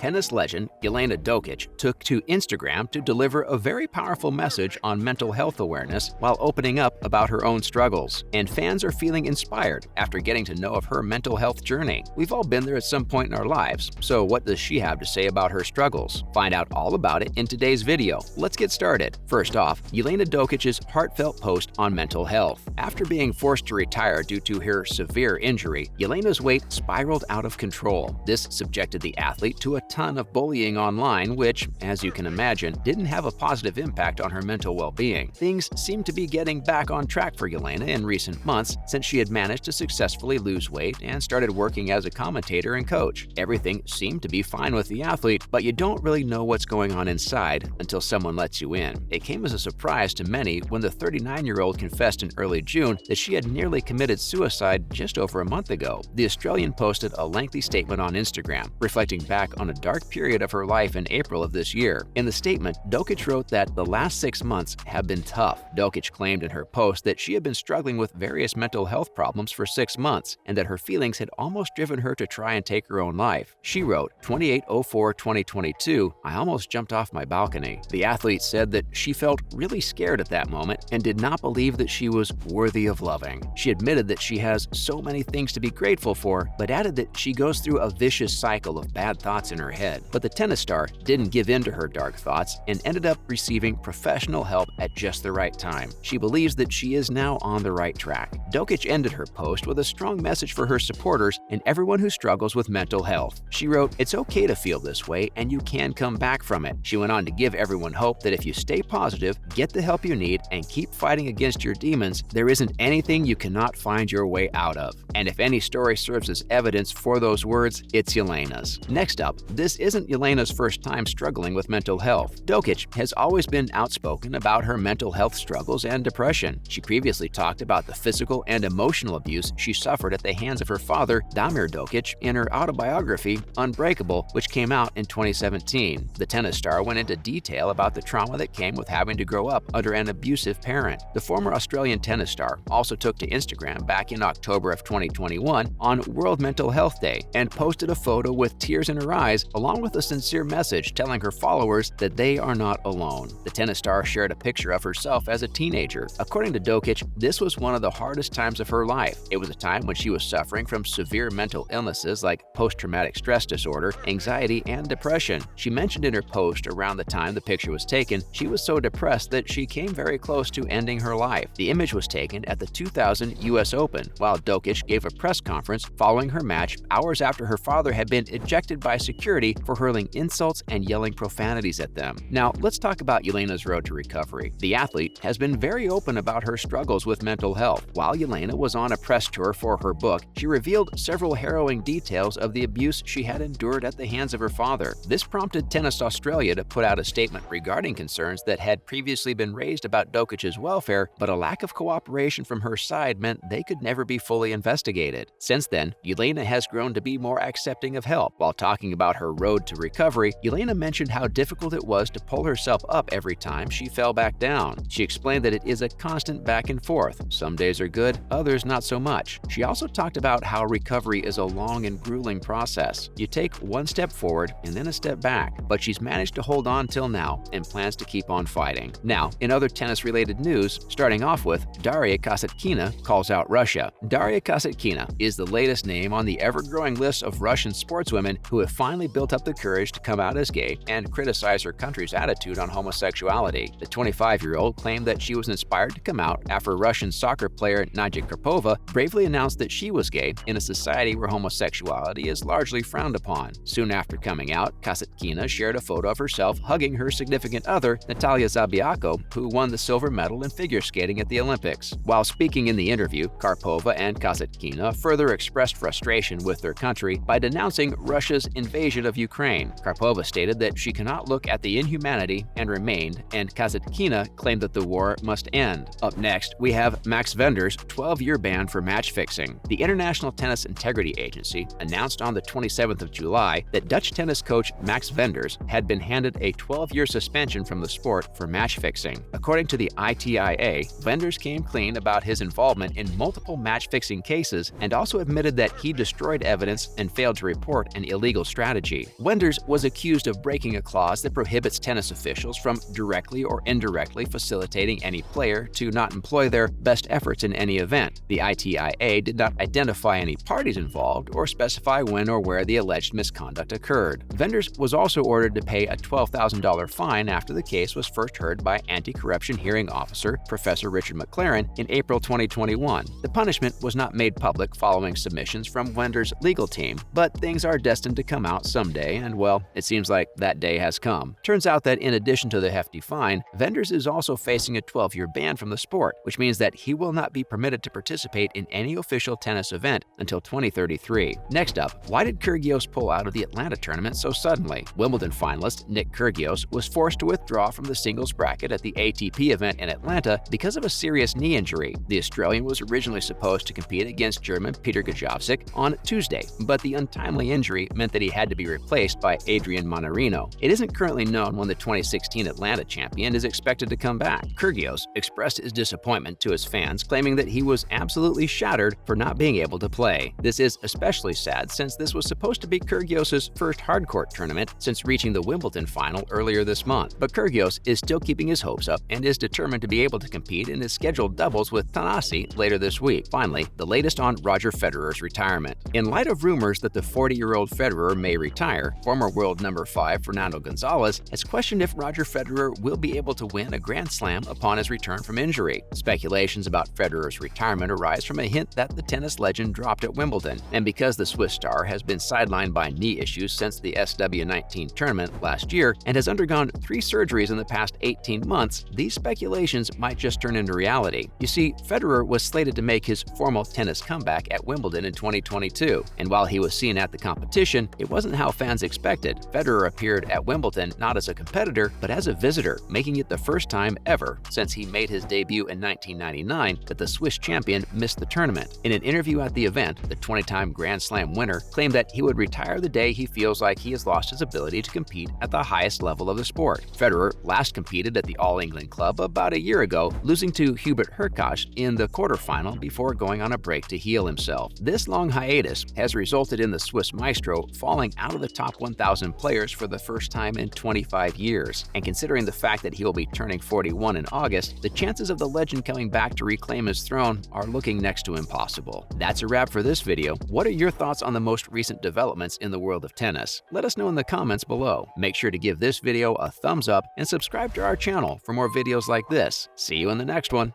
Tennis legend Jelena Dokic took to Instagram to deliver a very powerful message on mental health awareness while opening up about her own struggles. And fans are feeling inspired after getting to know of her mental health journey. We've all been there at some point in our lives, so what does she have to say about her struggles? Find out all about it in today's video. Let's get started. First off, Jelena Dokic's heartfelt post on mental health. After being forced to retire due to her severe injury, Jelena's weight spiraled out of control. This subjected the athlete to a ton of bullying online, which, as you can imagine, didn't have a positive impact on her mental well-being. Things seem to be getting back on track for Jelena in recent months since she had managed to successfully lose weight and started working as a commentator and coach. Everything seemed to be fine with the athlete, but you don't really know what's going on inside until someone lets you in. It came as a surprise to many when the 39-year-old confessed in early June that she had nearly committed suicide just over a month ago. The Australian posted a lengthy statement on Instagram, reflecting back on a dark period of her life in April of this year. In the statement, Dokic wrote that the last 6 months have been tough. Dokic claimed in her post that she had been struggling with various mental health problems for 6 months and that her feelings had almost driven her to try and take her own life. She wrote, 28/04/2022, I almost jumped off my balcony. The athlete said that she felt really scared at that moment and did not believe that she was worthy of loving. She admitted that she has so many things to be grateful for, but added that she goes through a vicious cycle of bad thoughts in her head. But the tennis star didn't give in to her dark thoughts and ended up receiving professional help at just the right time. She believes that she is now on the right track. Dokic ended her post with a strong message for her supporters and everyone who struggles with mental health. She wrote, it's okay to feel this way and you can come back from it. She went on to give everyone hope that if you stay positive, get the help you need, and keep fighting against your demons, there isn't anything you cannot find your way out of. And if any story serves as evidence for those words, it's Jelena's. Next up, this isn't Jelena's first time struggling with mental health. Dokic has always been outspoken about her mental health struggles and depression. She previously talked about the physical and emotional abuse she suffered at the hands of her father, Damir Dokic, in her autobiography, Unbreakable, which came out in 2017. The tennis star went into detail about the trauma that came with having to grow up under an abusive parent. The former Australian tennis star also took to Instagram back in October of 2021 on World Mental Health Day and posted a photo with tears in her eyes along with a sincere message telling her followers that they are not alone. The tennis star shared a picture of herself as a teenager. According to Dokic, this was one of the hardest times of her life. It was a time when she was suffering from severe mental illnesses like post-traumatic stress disorder, anxiety, and depression. She mentioned in her post around the time the picture was taken, she was so depressed that she came very close to ending her life. The image was taken at the 2000 US Open, while Dokic gave a press conference following her match hours after her father had been ejected by security for hurling insults and yelling profanities at them. Now, let's talk about Jelena's road to recovery. The athlete has been very open about her struggles with mental health. While Jelena was on a press tour for her book, she revealed several harrowing details of the abuse she had endured at the hands of her father. This prompted Tennis Australia to put out a statement regarding concerns that had previously been raised about Dokic's welfare, but a lack of cooperation from her side meant they could never be fully investigated. Since then, Jelena has grown to be more accepting of help. While talking about her road to recovery, Jelena mentioned how difficult it was to pull herself up every time she fell back down. She explained that it is a constant back and forth. Some days are good, others not so much. She also talked about how recovery is a long and grueling process. You take one step forward and then a step back, but she's managed to hold on till now and plans to keep on fighting. Now, in other tennis-related news, starting off with Daria Kasatkina calls out Russia. Daria Kasatkina is the latest name on the ever-growing list of Russian sportswomen who have finally built up the courage to come out as gay and criticize her country's attitude on homosexuality. The 25-year-old claimed that she was inspired to come out after Russian soccer player Nadia Karpova bravely announced that she was gay in a society where homosexuality is largely frowned upon. Soon after coming out, Kasatkina shared a photo of herself hugging her significant other, Natalia Zabiako, who won the silver medal in figure skating at the Olympics. While speaking in the interview, Karpova and Kasatkina further expressed frustration with their country by denouncing Russia's invasion of Ukraine. Karpova stated that she cannot look at the inhumanity and remained, and Kasatkina claimed that the war must end. Up next, we have Max Vender's 12-year ban for match fixing. The International Tennis Integrity Agency announced on the 27th of July that Dutch tennis coach Max Venders had been handed a 12-year suspension from the sport for match fixing. According to the ITIA, Venders came clean about his involvement in multiple match-fixing cases and also admitted that he destroyed evidence and failed to report an illegal strategy. strategy. Wenders was accused of breaking a clause that prohibits tennis officials from directly or indirectly facilitating any player to not employ their best efforts in any event. The ITIA did not identify any parties involved or specify when or where the alleged misconduct occurred. Wenders was also ordered to pay a $12,000 fine after the case was first heard by anti-corruption hearing officer Professor Richard McLaren in April 2021. The punishment was not made public following submissions from Wenders' legal team, but things are destined to come out someday, and well, it seems like that day has come. Turns out that in addition to the hefty fine, Wenders is also facing a 12-year ban from the sport, which means that he will not be permitted to participate in any official tennis event until 2033. Next up, why did Kyrgios pull out of the Atlanta tournament so suddenly? Wimbledon finalist Nick Kyrgios was forced to withdraw from the singles bracket at the ATP event in Atlanta because of a serious knee injury. The Australian was originally supposed to compete against German Peter Gajowczyk on Tuesday, but the untimely injury meant that he had to be replaced by Adrian Mannarino. It isn't currently known when the 2016 Atlanta champion is expected to come back. Kyrgios expressed his disappointment to his fans, claiming that he was absolutely shattered for not being able to play. This is especially sad since this was supposed to be Kyrgios' first hardcourt tournament since reaching the Wimbledon final earlier this month. But Kyrgios is still keeping his hopes up and is determined to be able to compete in his scheduled doubles with Thanasi later this week. Finally, the latest on Roger Federer's retirement. In light of rumors that the 40-year-old Federer may retire, former world number 5 Fernando Gonzalez has questioned if Roger Federer will be able to win a Grand Slam upon his return from injury. Speculations about Federer's retirement arise from a hint that the tennis legend dropped at Wimbledon, and because the Swiss star has been sidelined by knee issues since the SW19 tournament last year and has undergone 3 surgeries in the past 18 months, these speculations might just turn into reality. You see, Federer was slated to make his formal tennis comeback at Wimbledon in 2022, and while he was seen at the competition, it wasn't how fans expected. Federer appeared at Wimbledon not as a competitor, but as a visitor, making it the first time ever since he made his debut in 1999 that the Swiss champion missed the tournament. In an interview at the event, the 20-time Grand Slam winner claimed that he would retire the day he feels like he has lost his ability to compete at the highest level of the sport. Federer last competed at the All England Club about a year ago, losing to Hubert Hurkacz in the quarterfinal before going on a break to heal himself. This long hiatus has resulted in the Swiss maestro falling out of the top 1,000 players for the first time in 25 years. And considering the fact that he will be turning 41 in August, the chances of the legend coming back to reclaim his throne are looking next to impossible. That's a wrap for this video. What are your thoughts on the most recent developments in the world of tennis? Let us know in the comments below. Make sure to give this video a thumbs up and subscribe to our channel for more videos like this. See you in the next one.